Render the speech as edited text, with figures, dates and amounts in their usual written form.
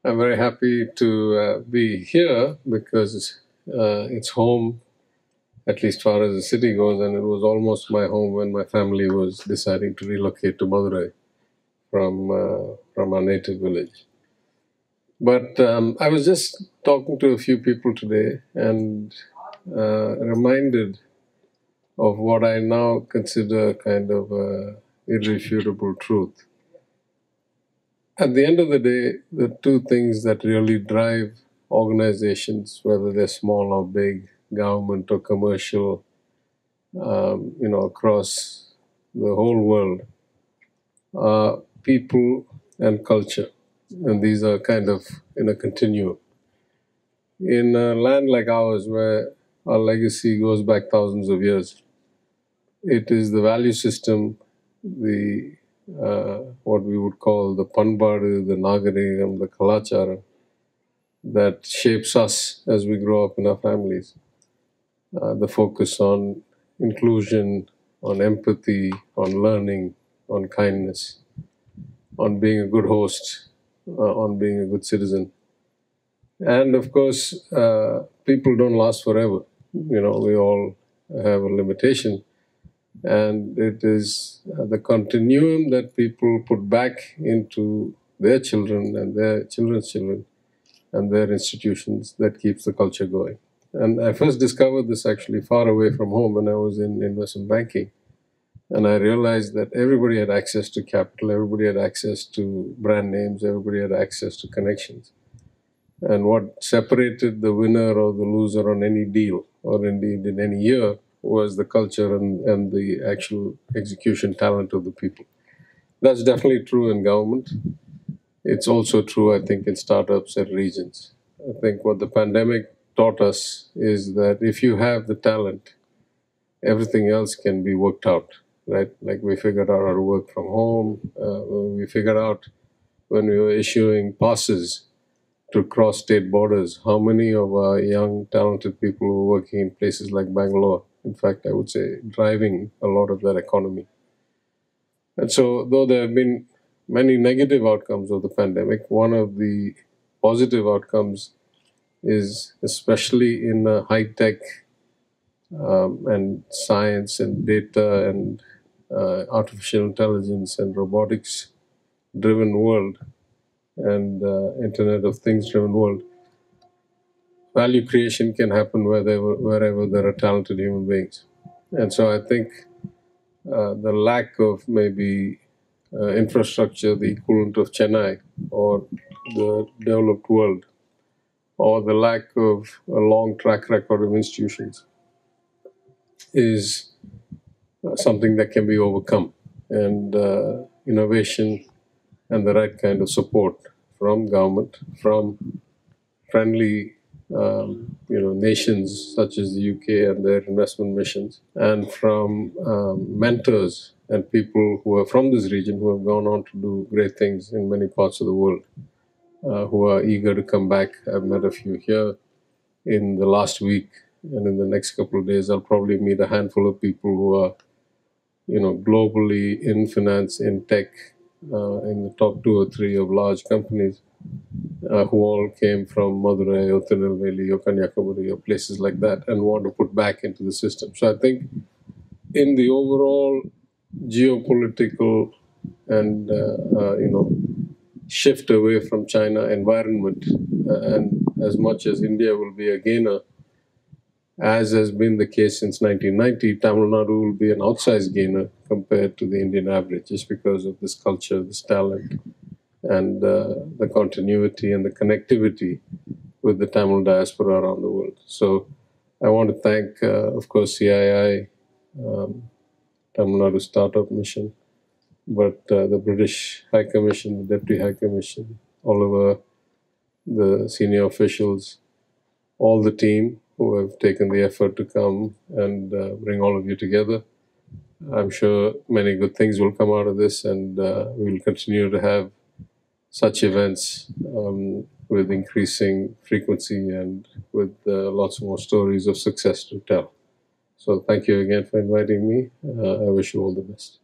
I'm very happy to be here because it's home, at least far as the city goes, and it was almost my home when my family was deciding to relocate to Madurai from our native village. But I was just talking to a few people today and reminded of what I now consider kind of irrefutable truth. At the end of the day, the two things that really drive organizations, whether they're small or big, government or commercial, across the whole world, are people and culture. And these are kind of in a continuum. In a land like ours, where our legacy goes back thousands of years, it is the value system, the what we would call the panbadu, the nagarigam, the kalachara, that shapes us as we grow up in our families. The focus on inclusion, on empathy, on learning, on kindness, on being a good host, on being a good citizen. And of course, people don't last forever. We all have a limitation. And it is the continuum that people put back into their children and their children's children and their institutions that keeps the culture going. And I first discovered this actually far away from home when I was in investment banking. And I realized that everybody had access to capital, everybody had access to brand names, everybody had access to connections. And what separated the winner or the loser on any deal, or indeed in any year, was the culture and the actual execution talent of the people. That's definitely true in government. It's also true, I think, in startups and regions. I think what the pandemic taught us is that if you have the talent, everything else can be worked out, right? Like we figured out how to work from home. We figured out when we were issuing passes to cross state borders, how many of our young, talented people were working in places like Bangalore. In fact, I would say driving a lot of that economy. And so, though there have been many negative outcomes of the pandemic, one of the positive outcomes is especially in a high-tech and science and data and artificial intelligence and robotics-driven world and Internet of Things-driven world, value creation can happen wherever there are talented human beings. And so I think the lack of maybe infrastructure, the equivalent of Chennai or the developed world, or the lack of a long track record of institutions is something that can be overcome. And innovation and the right kind of support from government, from friendly nations such as the UK and their investment missions, and from mentors and people who are from this region who have gone on to do great things in many parts of the world, who are eager to come back. I've met a few here in the last week, and in the next couple of days, I'll probably meet a handful of people who are, globally in finance, in tech, in the top 2 or 3 of large companies, who all came from Madurai or Tirunelveli or Kanyakumari or places like that and want to put back into the system. So I think in the overall geopolitical and shift away from China environment, and as much as India will be a gainer, as has been the case since 1990, Tamil Nadu will be an outsized gainer compared to the Indian average, just because of this culture, this talent, and the continuity and the connectivity with the Tamil diaspora around the world. So I want to thank, of course, CII, Tamil Nadu Startup Mission, but the British High Commission, the Deputy High Commission, Oliver, the senior officials, all the team who have taken the effort to come and bring all of you together. I'm sure many good things will come out of this, and we will continue to have such events with increasing frequency and with lots more stories of success to tell. So thank you again for inviting me. I wish you all the best.